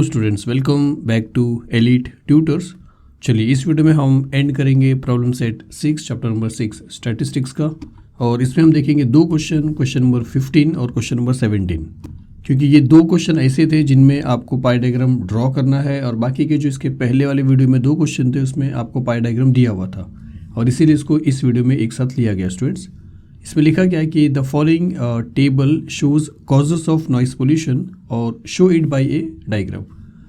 Students, welcome back to Elite Tutors. चलिए इस video में हम एंड करेंगे problem set 6 chapter number 6 statistics का। और इसमें हम देखेंगे दो क्वेश्चन नंबर 15 और क्वेश्चन नंबर 17, क्योंकि ये दो क्वेश्चन ऐसे थे जिनमें आपको पाई डायग्राम ड्रॉ करना है और बाकी के जो इसके पहले वाले वीडियो में दो क्वेश्चन थे उसमें आपको पाई डायग्राम दिया हुआ था और इसीलिए इसको इस वीडियो में एक साथ लिया गया। स्टूडेंट्स, इसमें लिखा गया है कि the following table shows causes of noise pollution और show it by a diagram.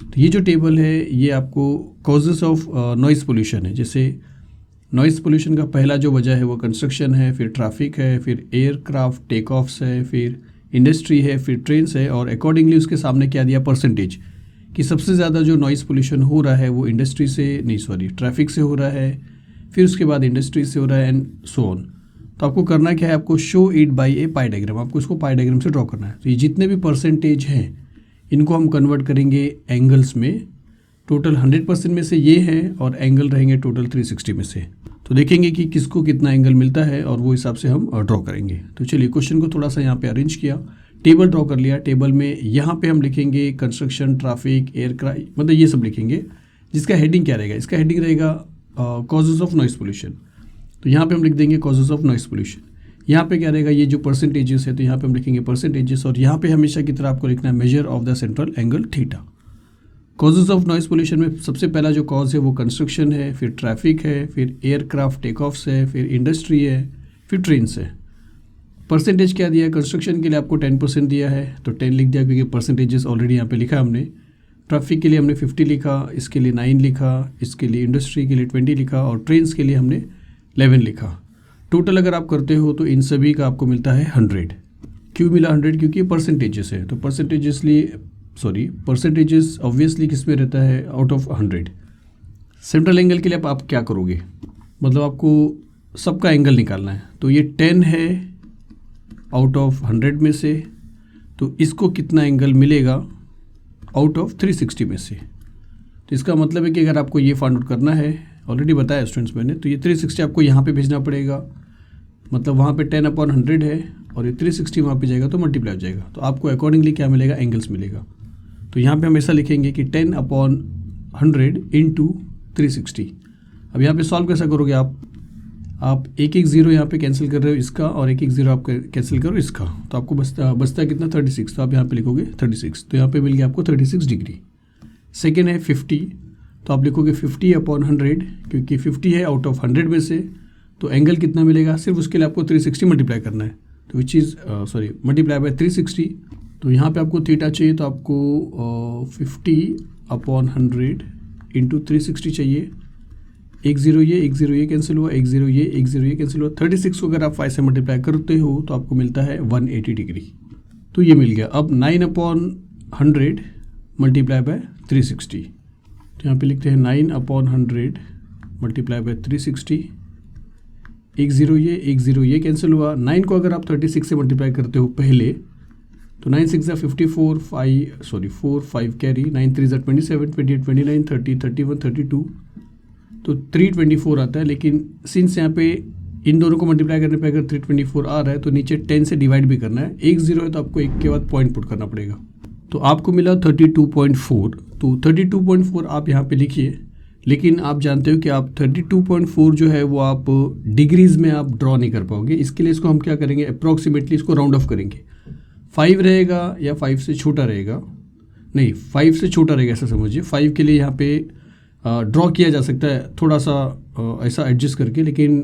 तो ये जो टेबल है ये आपको कॉजेस ऑफ नॉइस पोल्यूशन है। जैसे नॉइस पोल्यूशन का पहला जो वजह है वो कंस्ट्रक्शन है, फिर ट्रैफिक है, फिर एयरक्राफ्ट टेक ऑफ्स है, फिर इंडस्ट्री है, फिर ट्रेन्स है और अकॉर्डिंगली उसके सामने क्या दिया परसेंटेज कि सबसे ज़्यादा जो नॉइस पोल्यूशन हो रहा है वो इंडस्ट्री से ट्रैफिक से हो रहा है, फिर उसके बाद इंडस्ट्री से हो रहा है एंड सो ऑन। तो आपको करना क्या है, आपको show it by A pi diagram, आपको इसको पाई डायग्राम से ड्रॉ करना है। तो ये जितने भी परसेंटेज हैं इनको हम कन्वर्ट करेंगे एंगल्स में। टोटल 100% में से ये हैं और एंगल रहेंगे टोटल 360 में से। तो देखेंगे कि किसको कितना एंगल मिलता है और वो हिसाब से हम ड्रॉ करेंगे। तो चलिए क्वेश्चन को थोड़ा सा यहाँ पे अरेंज किया, टेबल ड्रॉ कर लिया। टेबल में यहाँ पे हम लिखेंगे कंस्ट्रक्शन, ट्रैफिक, एयरक्राफ्ट, मतलब ये सब लिखेंगे। जिसका हेडिंग क्या रहेगा, इसका हेडिंग रहेगा कॉजेज ऑफ नॉइस पोल्यूशन। तो यहाँ पे हम लिख देंगे कॉजेज ऑफ नॉइस पोल्यूशन। यहाँ पे क्या रहेगा, ये जो परसेंटेजेस है तो यहाँ पे हम लिखेंगे परसेंटेजेस और यहाँ पे हमेशा की तरह आपको लिखना है measure of the central angle theta. Causes of noise pollution में सबसे पहला जो कॉज है वो कंस्ट्रक्शन है, फिर ट्रैफिक है, फिर एयरक्राफ्ट टेक ऑफ्स है, फिर इंडस्ट्री है, फिर ट्रेन्स है। परसेंटेज क्या दिया है, कंस्ट्रक्शन के लिए आपको 10% दिया है तो 10 लिख दिया क्योंकि परसेंटेजेस ऑलरेडी यहाँ पे लिखा है हमने। ट्रैफिक के लिए हमने 50 लिखा, इसके लिए 9 लिखा, इसके लिए इंडस्ट्री के लिए 20 लिखा और ट्रेन्स के लिए हमने 11 लिखा। टोटल अगर आप करते हो तो इन सभी का आपको मिलता है 100। क्यों मिला 100, क्योंकि परसेंटेजेस है। तो परसेंटेजेस ऑब्वियसली किस में रहता है, आउट ऑफ 100। सेंट्रल एंगल के लिए आप क्या करोगे, मतलब आपको सबका एंगल निकालना है। तो ये 10 है आउट ऑफ 100 में से, तो इसको कितना एंगल मिलेगा आउट ऑफ 360 में से। तो इसका मतलब है कि अगर आपको ये फाइंड आउट करना है, ऑलरेडी बताया स्टूडेंट्स मैंने, तो ये 360 आपको यहाँ पे भेजना पड़ेगा। मतलब वहाँ पे 10/100 है और ये 360 वहाँ पे जाएगा तो मल्टीप्लाई हो जाएगा। तो आपको अकॉर्डिंगली क्या मिलेगा, एंगल्स मिलेगा। तो यहाँ पे हम ऐसा लिखेंगे कि 10/100 इंटू 360। अब यहाँ पे सॉल्व कैसा करोगे आप एक 0 यहाँ पे कैंसिल कर रहे हो इसका और एक 0 आप कैंसिल करो इसका, तो आपको बचता है कितना, 36। तो आप यहाँ पे लिखोगे 36, तो यहाँ पे मिल गया आपको 36 डिग्री। सेकेंड है 50, तो आप लिखोगे 50/100 क्योंकि 50 है आउट ऑफ 100 में से। तो एंगल कितना मिलेगा, सिर्फ उसके लिए आपको 360 मल्टीप्लाई करना है, तो मल्टीप्लाई बाय 360। तो यहाँ पे आपको थीटा चाहिए तो आपको 50/100 इंटू 360 चाहिए। एक 0 ये कैंसिल हुआ, एक 0 ये कैंसिल हुआ। 36 को अगर आप 5 से मल्टीप्लाई करते हो तो आपको मिलता है 180 डिग्री। तो ये मिल गया। अब 9/100 मल्टीप्लाई बाय 360, तो यहाँ पे लिखते हैं 9/100 मल्टीप्लाई बाय 360। एक 0 ये कैंसिल हुआ। 9 को अगर आप 36 से मल्टीप्लाई करते हो पहले तो 9 6 54, 4 5 कैरी, 9 3 27, 28 29 30 31 32, तो 324 आता है। लेकिन सिंस यहाँ पे इन दोनों को मल्टीप्लाई करने पे अगर 324 आ रहा है तो नीचे 10 से डिवाइड भी करना है। एक 0 है तो आपको एक के बाद पॉइंट पुट करना पड़ेगा। तो आपको मिला 32.4। तो 32.4 आप यहाँ पे लिखिए, लेकिन आप जानते हो कि आप 32.4 जो है वो आप डिग्रीज में आप ड्रॉ नहीं कर पाओगे। इसके लिए इसको हम क्या करेंगे, अप्रॉक्सीमेटली इसको राउंड ऑफ करेंगे। 5 रहेगा या 5 से छोटा रहेगा, नहीं 5 से छोटा रहेगा ऐसा समझिए। 5 के लिए यहाँ पे ड्रॉ किया जा सकता है थोड़ा सा ऐसा एडजस्ट करके, लेकिन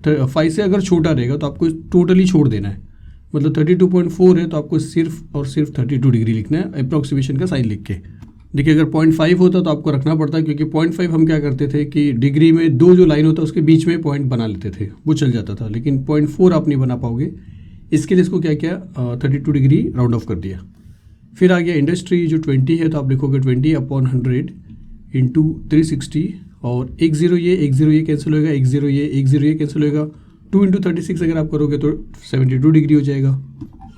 5 से अगर छोटा रहेगा तो आपको टोटली छोड़ देना है। मतलब 32.4 है तो आपको सिर्फ और सिर्फ 32 डिग्री लिखना है अप्रॉक्सीमेशन का साइन लिख के। देखिए अगर 0.5 होता तो आपको रखना पड़ता, क्योंकि 0.5 हम क्या करते थे कि डिग्री में दो जो लाइन होता है उसके बीच में पॉइंट बना लेते थे, वो चल जाता था। लेकिन 0.4 आप नहीं बना पाओगे, इसके लिए इसको क्या किया, 32 डिग्री राउंड ऑफ कर दिया। फिर आ गया इंडस्ट्री जो 20 है तो आप लिखोगे 20/100 इंटू 360 और एक 0 ये कैंसिल होगा, एक 0 ये कैंसिल होगा। 2 इंटू 36 अगर आप करोगे तो 72 डिग्री हो जाएगा।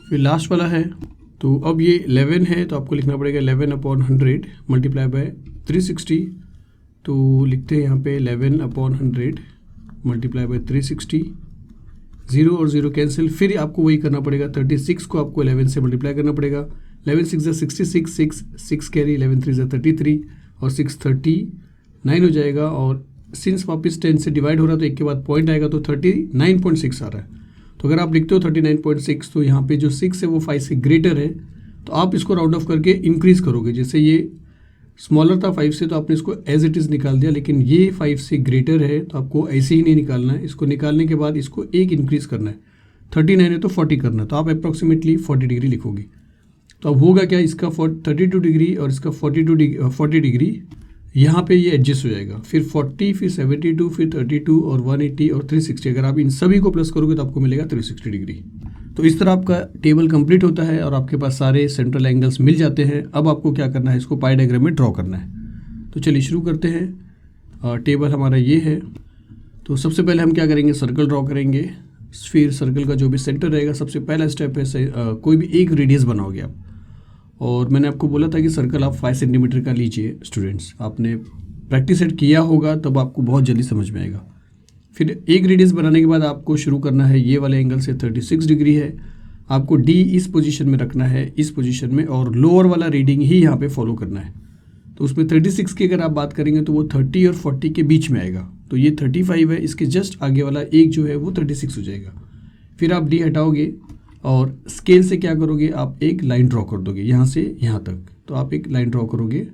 फिर लास्ट वाला है, तो अब ये 11 है तो आपको लिखना पड़ेगा 11/100 मल्टीप्लाई बाय 360। तो लिखते हैं यहाँ पे 11/100 मल्टीप्लाई बाय 360। 0 और 0 कैंसिल, फिर आपको वही करना पड़ेगा। 36 को आपको 11 से मल्टीप्लाई करना पड़ेगा, 11 6 66, 6 कैरी, 11 3 33 और 6 39 हो जाएगा। और सिंस वापस 10 से डिवाइड हो रहा है तो एक के बाद पॉइंट आएगा तो 39.6 आ रहा है। तो अगर आप लिखते हो 39.6 तो यहाँ पे जो 6 है वो 5 से ग्रेटर है, तो आप इसको राउंड ऑफ करके इंक्रीज़ करोगे। जैसे ये स्मॉलर था 5 से तो आपने इसको एज इट इज़ निकाल दिया, लेकिन ये 5 से ग्रेटर है तो आपको ऐसे ही नहीं निकालना है। इसको निकालने के बाद इसको एक इंक्रीज़ करना है, 39 है तो 40 करना है, तो आप अप्रॉक्सीमेटली 40 डिग्री लिखोगे। तो अब होगा क्या, इसका 32 डिग्री और इसका 40 डिग्री यहाँ पे ये एडजस्ट हो जाएगा। फिर 40, फिर 72, फिर 32 और 180 और 360। अगर आप इन सभी को प्लस करोगे तो आपको मिलेगा 360 डिग्री। तो इस तरह आपका टेबल कंप्लीट होता है और आपके पास सारे सेंट्रल एंगल्स मिल जाते हैं। अब आपको क्या करना है, इसको पाई डायग्राम में ड्रॉ करना है। तो चलिए शुरू करते हैं। टेबल हमारा ये है। तो सबसे पहले हम क्या करेंगे, सर्कल ड्रॉ करेंगे। फिर सर्कल का जो भी सेंटर रहेगा, सबसे पहला स्टेप है कोई भी एक रेडियस बनाओगे आप। और मैंने आपको बोला था कि सर्कल आप 5 सेंटीमीटर का लीजिए। स्टूडेंट्स, आपने प्रैक्टिस सेट किया होगा तब आपको बहुत जल्दी समझ में आएगा। फिर एक रेडियस बनाने के बाद आपको शुरू करना है, ये वाले एंगल से 36 डिग्री है, आपको डी इस पोजीशन में रखना है, इस पोजीशन में, और लोअर वाला रीडिंग ही यहाँ पे फॉलो करना है। तो उसमें 36 की अगर आप बात करेंगे तो वो 30 और 40 के बीच में आएगा। तो ये 35 है, इसके जस्ट आगे वाला एक जो है वो 36 हो जाएगा। फिर आप डी हटाओगे और स्केल से क्या करोगे, आप एक लाइन ड्रॉ कर दोगे यहाँ से यहाँ तक। तो आप एक लाइन ड्रॉ करोगे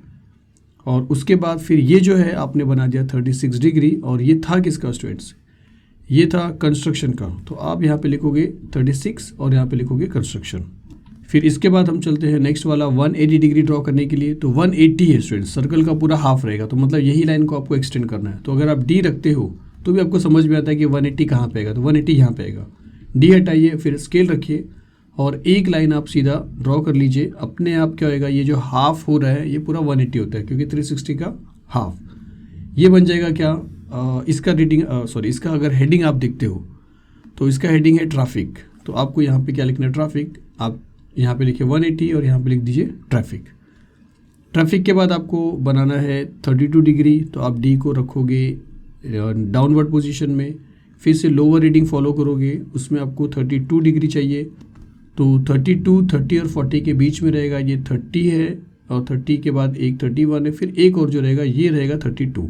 और उसके बाद फिर ये जो है आपने बना दिया 36 डिग्री। और ये था किसका स्टूडेंट्स, ये था कंस्ट्रक्शन का। तो आप यहाँ पे लिखोगे 36 और यहाँ पे लिखोगे कंस्ट्रक्शन। फिर इसके बाद हम चलते हैं नेक्स्ट वाला 180 डिग्री ड्रॉ करने के लिए। तो 180 है स्टूडेंट्स, सर्कल का पूरा हाफ रहेगा, तो मतलब यही लाइन को आपको एक्सटेंड करना है। तो अगर आप डी रखते हो तो भी आपको समझ में आता है कि 180 कहाँ पे आएगा, तो 180 यहाँ पे आएगा। डी हटाइए, फिर स्केल रखिए और एक लाइन आप सीधा ड्रॉ कर लीजिए। अपने आप क्या होएगा, ये जो हाफ हो रहा है ये पूरा 180 होता है, क्योंकि 360 का हाफ। ये बन जाएगा क्या, इसका रीडिंग इसका अगर हेडिंग आप देखते हो तो इसका हेडिंग है ट्रैफिक। तो आपको यहाँ पे क्या लिखना है, ट्रैफिक। आप यहाँ पे लिखिए 180 और यहाँ पे लिख दीजिए ट्रैफिक। ट्रैफिक के बाद आपको बनाना है 32 डिग्री। तो आप डी को रखोगे डाउनवर्ड पोजीशन में, फिर से लोअर रीडिंग फॉलो करोगे, उसमें आपको 32 डिग्री चाहिए। तो 32, 30 और 40 के बीच में रहेगा, ये 30 है और 30 के बाद एक 31 है, फिर एक और जो रहेगा ये रहेगा 32।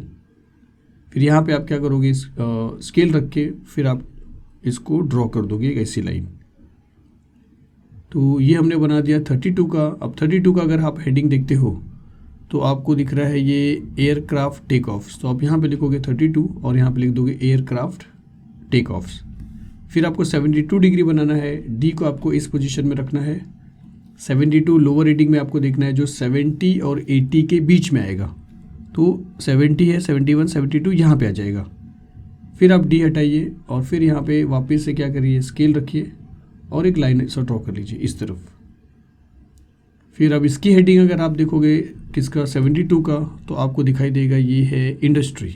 फिर यहाँ पे आप क्या करोगे, स्केल रख के फिर आप इसको ड्रॉ कर दोगे एक ऐसी लाइन। तो ये हमने बना दिया 32 का। अब 32 का अगर आप हेडिंग देखते हो तो आपको दिख रहा है ये एयरक्राफ्ट टेक ऑफ्स। तो आप यहाँ पे लिखोगे 32 और यहाँ पे लिख दोगे एयरक्राफ्ट टेक ऑफ्स। फिर आपको 72 डिग्री बनाना है, डी को आपको इस पोजीशन में रखना है। 72 लोअर रीडिंग में आपको देखना है जो 70 और 80 के बीच में आएगा। तो 70 है, 71, 72 यहाँ पे आ जाएगा। फिर आप डी हटाइए और फिर यहाँ पे वापस से क्या करिए, स्केल रखिए और एक लाइन ऐसा ड्रॉ कर लीजिए इस तरफ। फिर अब इसकी हेडिंग अगर आप देखोगे किसका, 72 का, तो आपको दिखाई देगा ये है इंडस्ट्री,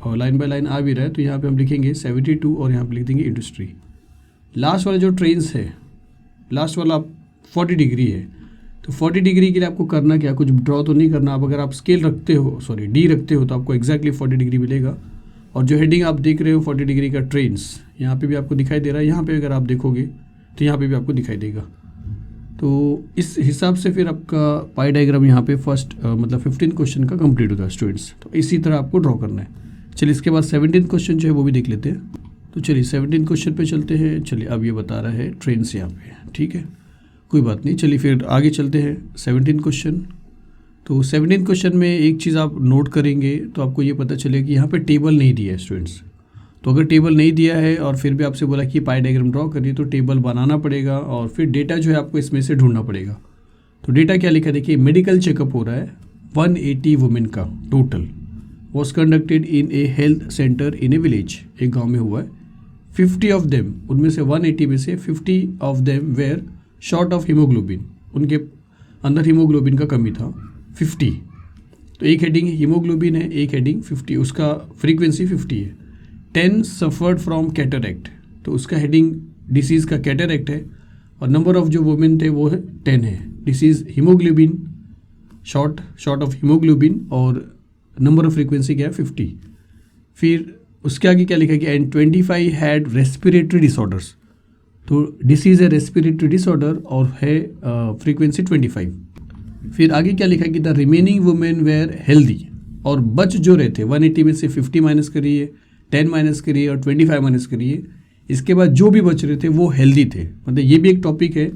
और लाइन बाय लाइन आ भी रहा है। तो यहाँ पे हम लिखेंगे 72 और यहाँ पे लिख देंगे इंडस्ट्री। लास्ट वाला जो ट्रेन्स है, लास्ट वाला 40 डिग्री है। तो 40 डिग्री के लिए आपको करना क्या, कुछ ड्रॉ तो नहीं करना। अब अगर आप स्केल रखते हो, डी रखते हो, तो आपको एक्जैक्टली 40 डिग्री मिलेगा। और जो हेडिंग आप देख रहे हो 40 डिग्री का ट्रेन्स, यहाँ पे भी आपको दिखाई दे रहा है। यहाँ पे अगर आप देखोगे तो यहाँ पे भी आपको दिखाई देगा। तो इस हिसाब से फिर आपका पाई डायग्राम यहाँ पे फर्स्ट मतलब 15 क्वेश्चन का कंप्लीट होता है स्टूडेंट्स। तो इसी तरह आपको ड्रॉ करना है। चलिए इसके बाद 17 क्वेश्चन जो है वो भी देख लेते हैं। तो चलिए 17 क्वेश्चन पे चलते हैं। चलिए अब ये बता रहा है ट्रेन से यहाँ पे, ठीक है, कोई बात नहीं। चलिए फिर आगे चलते हैं 17 क्वेश्चन। तो 17 क्वेश्चन में एक चीज़ आप नोट करेंगे तो आपको ये पता चलेगा कि यहाँ पे टेबल नहीं दिया है स्टूडेंट्स। तो अगर टेबल नहीं दिया है और फिर भी आपसे बोला कि पाई डायग्राम ड्रॉ करिए, तो टेबल बनाना पड़ेगा और फिर डेटा जो है आपको इसमें से ढूंढना पड़ेगा। तो डेटा क्या लिखा है, देखिए मेडिकल चेकअप हो रहा है 180 वुमेन का total, was conducted in A health centre in A village, एक गाँव में हुआ है। 50 ऑफ देम, उनमें से 180 में से 50 of them were short of haemoglobin, उनके अंदर हीमोग्लोबिन का कमी था 50। तो एक हेडिंग हीमोग्लोबिन है, एक हेडिंग 50, उसका फ्रीक्वेंसी 50 है। 10 सफर्ड फ्रॉम कैटरैक्ट, तो उसका हेडिंग डिसीज़ का कैटरैक्ट है और नंबर ऑफ जो वुमेन थे वो है 10 है। Disease haemoglobin, short of haemoglobin, और नंबर ऑफ फ्रीक्वेंसी क्या है 50। फिर उसके आगे क्या लिखा है कि एंड 25 हैड रेस्पिरेटरी डिसऑर्डर्स, तो डिसीज़ है रेस्पिरेटरी डिसऑर्डर और है फ्रीक्वेंसी 25। फिर आगे क्या लिखा कि the remaining women were healthy, और बच जो रहे थे 180 में से 50 माइनस करिए, 10 माइनस करिए और 25 माइनस करिए, इसके बाद जो भी बच रहे थे वो हेल्दी थे। मतलब ये भी एक टॉपिक है।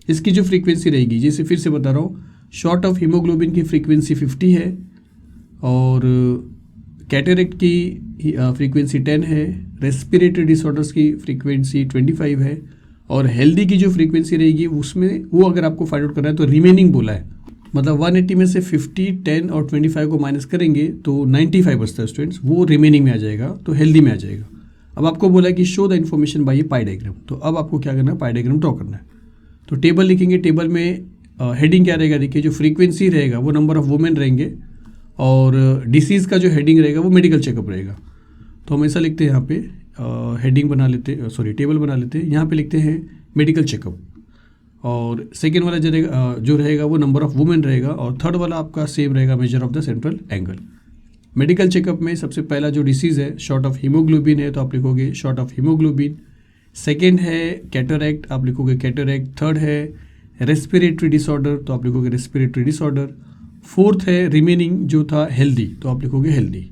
इसकी जो फ्रीक्वेंसी रहेगी, जैसे फिर से बता रहा हूँ, शॉर्ट ऑफ हीमोग्लोबिन की फ्रीक्वेंसी 50 है और कैटरेक्ट की फ्रीक्वेंसी 10 है, रेस्पिरेटरी डिसऑर्डर्स की फ्रीक्वेंसी 25 है, और हेल्दी की जो फ्रीक्वेंसी रहेगी उसमें वो अगर आपको फाइंड आउट करना है तो रिमेनिंग बोला है। मतलब 180 में से 50, 10 और 25 को माइनस करेंगे तो 95 बचता है स्टूडेंट्स, वो रिमेनिंग में आ जाएगा, तो हेल्दी में आ जाएगा। अब आपको बोला है कि show the information bye A pi diagram, तो अब आपको क्या करना है, पाई डायग्राम ड्रॉ करना है। तो टेबल लिखेंगे, टेबल में हेडिंग क्या रहेगा, देखिए जो फ्रीक्वेंसी रहेगा वो नंबर ऑफ वुमेन रहेंगे, और डिसीज़ का जो हेडिंग रहेगा वो मेडिकल चेकअप रहेगा। तो हम ऐसा लिखते हैं यहाँ पे, हेडिंग बना लेते, टेबल बना लेते हैं, यहाँ पे लिखते हैं मेडिकल चेकअप, और सेकेंड वाला जो रहेगा वो नंबर ऑफ वुमेन रहेगा, और थर्ड वाला आपका सेम रहेगा, measure of the central angle. Medical checkup में सबसे पहला जो डिसीज़ है शॉर्ट ऑफ हीमोग्लोबिन है, तो आप लिखोगे शॉर्ट ऑफ हीमोग्लोबिन। सेकेंड है कैटरैक्ट, आप लिखोगे कैटरैक्ट। थर्ड है रेस्पिरेटरी डिसऑर्डर, तो आप लिखोगे रेस्पिरेटरी डिसऑर्डर। फोर्थ है रिमेनिंग जो था हेल्दी, तो आप लिखोगे हेल्दी।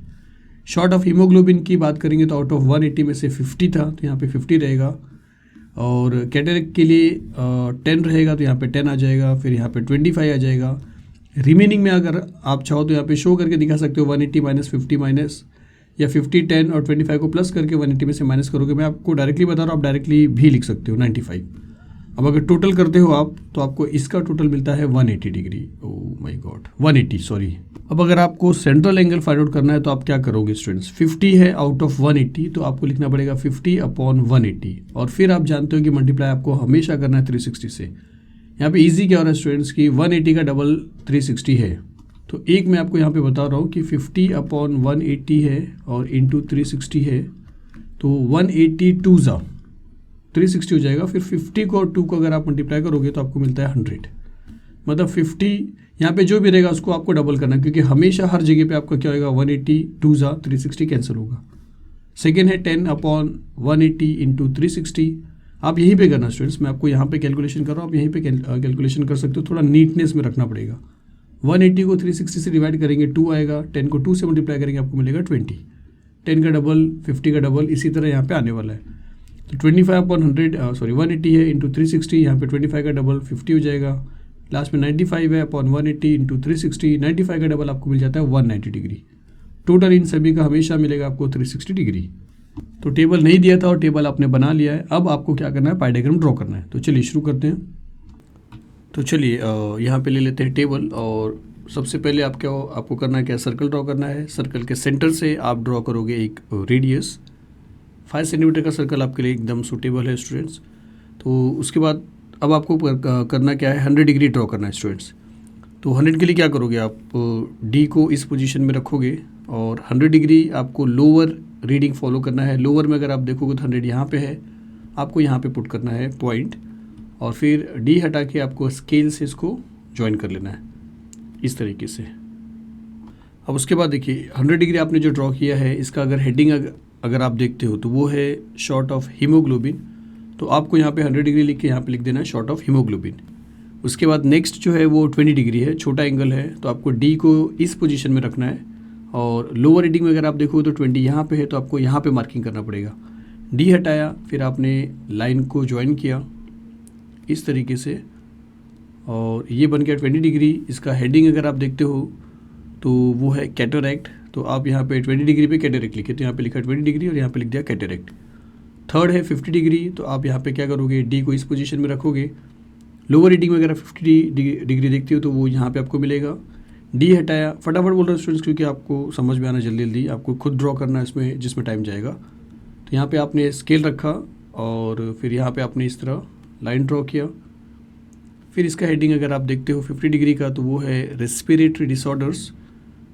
शॉर्ट ऑफ हीमोग्लोबिन की बात करेंगे तो आउट ऑफ 180 में से 50 था, तो यहाँ पे 50 रहेगा, और कैटरेक्ट के लिए 10 रहेगा, तो यहाँ पे 10 आ जाएगा, फिर यहाँ पे 25 आ जाएगा। रिमेनिंग में अगर आप चाहो तो यहाँ पे शो करके दिखा सकते हो 180 माइनस 50 माइनस, या 50, 10 और 25 को प्लस करके 180 में से माइनस करोगे। मैं आपको डायरेक्टली बता रहा हूँ, आप डायरेक्टली भी लिख सकते हो 95। अब अगर टोटल करते हो आप तो आपको इसका टोटल मिलता है 180 degree. Oh my God, 180 sorry. अब अगर आपको सेंट्रल एंगल फाइंड आउट करना है तो आप क्या करोगे स्टूडेंट्स, 50 है आउट ऑफ 180, तो आपको लिखना पड़ेगा 50/180, और फिर आप जानते हो कि मल्टीप्लाई आपको हमेशा करना है 360 से। यहाँ पे इजी क्या हो रहा है स्टूडेंट्स की 180 का डबल 360 है, तो एक मैं आपको यहाँ पे बता रहा हूँ कि 50/180 है और इंटू 360 है, तो 180 2 ज़ा 360 हो जाएगा। फिर 50 को और 2 को अगर आप मल्टीप्लाई करोगे तो आपको मिलता है 100। मतलब 50 यहाँ पे जो भी रहेगा उसको आपको डबल करना, क्योंकि हमेशा हर जगह पे आपका क्या होगा, 180 2 ज़ा 360 कैंसिल होगा। सेकेंड है 10/180 इंटू 360, आप यहीं पे करना स्टूडेंट्स, मैं आपको यहाँ पे कैलकुलेशन कर रहा हूँ, आप यहीं पे कैलकुलेशन कर सकते हो, थोड़ा नीटनेस में रखना पड़ेगा। 180 को 360 से डिवाइड करेंगे 2 आएगा, 10 को 2 से मल्टीप्लाई करेंगे आपको मिलेगा 20, 10 का डबल 50 का डबल, इसी तरह यहाँ पे आने वाला है। तो 180 है इंटू 360, यहाँ पे 25 का डबल 50 हो जाएगा, लास्ट में 95 है अपॉन 180 इंटू 360, 95 का डबल आपको मिल जाता है 190 डिग्री। टोटल इन सभी का हमेशा मिलेगा आपको 360 डिग्री। तो टेबल नहीं दिया था और टेबल आपने बना लिया है, अब आपको क्या करना है, पाई डायग्राम ड्रॉ करना है। तो चलिए शुरू करते हैं। तो चलिए यहाँ पे ले लेते हैं टेबल, और सबसे पहले आपको करना है क्या, सर्कल ड्रॉ करना है। सर्कल के सेंटर से आप ड्रॉ करोगे एक रेडियस, 5 सेंटीमीटर का सर्कल आपके लिए एकदम सूटेबल है स्टूडेंट्स। तो उसके बाद अब आपको करना क्या है, 100 डिग्री ड्रॉ करना है स्टूडेंट्स। तो 100 के लिए क्या करोगे, आप डी को इस पोजीशन में रखोगे और 100 डिग्री आपको लोअर रीडिंग फॉलो करना है। लोअर में अगर आप देखोगे तो 100 यहाँ पे है, आपको यहाँ पे पुट करना है पॉइंट, और फिर डी हटा के आपको स्केल से इसको ज्वाइन कर लेना है इस तरीके से। अब उसके बाद देखिए 100 डिग्री आपने जो ड्रॉ किया है, इसका अगर हेडिंग अगर आप देखते हो तो वो है शॉर्ट ऑफ हीमोग्लोबिन, तो आपको यहाँ पे 100 डिग्री लिख के यहाँ पे लिख देना है शॉर्ट ऑफ हीमोग्लोबिन। उसके बाद नेक्स्ट जो है वो 20 डिग्री है, छोटा एंगल है, तो आपको डी को इस पोजीशन में रखना है, और लोअर रीडिंग में अगर आप देखो तो 20 यहाँ पे है, तो आपको यहाँ पे मार्किंग करना पड़ेगा। डी हटाया, फिर आपने लाइन को ज्वाइन किया इस तरीके से, और ये बन गया 20 डिग्री। इसका हेडिंग अगर आप देखते हो तो वो है कैटरैक्ट, तो आप यहाँ पे 20 डिग्री पे कैटरैक्ट लिखे, तो यहाँ पे लिखा 20 डिग्री और यहाँ पे लिख दिया कैटरैक्ट। थर्ड है 50 डिग्री, तो आप यहाँ पे क्या करोगे, डी को इस पोजीशन में रखोगे। लोअर रीडिंग में अगर आप 50 डिग्री देखते हो तो वो यहाँ पे आपको मिलेगा। डी हटाया, फटाफट बोल रहे हैं स्टूडेंट्स क्योंकि आपको समझ में आना जल्दी जल्दी, आपको खुद ड्रॉ करना है इसमें जिसमें टाइम जाएगा। तो यहाँ पे आपने स्केल रखा और फिर यहाँ पे आपने इस तरह लाइन ड्रॉ किया। फिर इसका हेडिंग अगर आप देखते हो 50 डिग्री का, तो वो है रेस्पिरेटरी डिसऑर्डर्स,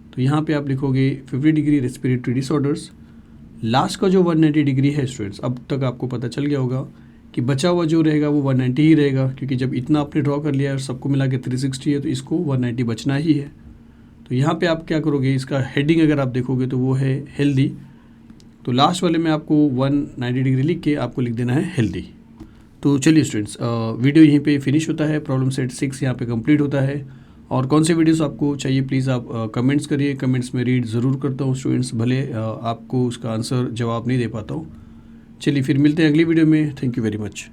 तो यहाँ पे आप लिखोगे 50 डिग्री रेस्पिरेटरी डिसऑर्डर्स। लास्ट का जो 190 डिग्री है स्टूडेंट्स, अब तक आपको पता चल गया होगा कि बचा हुआ जो रहेगा वो 190 ही रहेगा, क्योंकि जब इतना आपने ड्रॉ कर लिया और सबको मिला के 360 है तो इसको 190 बचना ही है। तो यहाँ पे आप क्या करोगे, इसका हेडिंग अगर आप देखोगे तो वो है हेल्दी, तो लास्ट वाले में आपको 190 डिग्री लिख के आपको लिख देना है हेल्दी। तो चलिए स्टूडेंट्स, वीडियो यहीं पे फिनिश होता है, प्रॉब्लम सेट 6 यहाँ पे कंप्लीट होता है। और कौन से वीडियोस आपको चाहिए प्लीज़ आप कमेंट्स करिए, कमेंट्स में रीड ज़रूर करता हूँ स्टूडेंट्स, भले आपको उसका आंसर जवाब नहीं दे पाता हूँ। चलिए फिर मिलते हैं अगली वीडियो में। Thank you very much.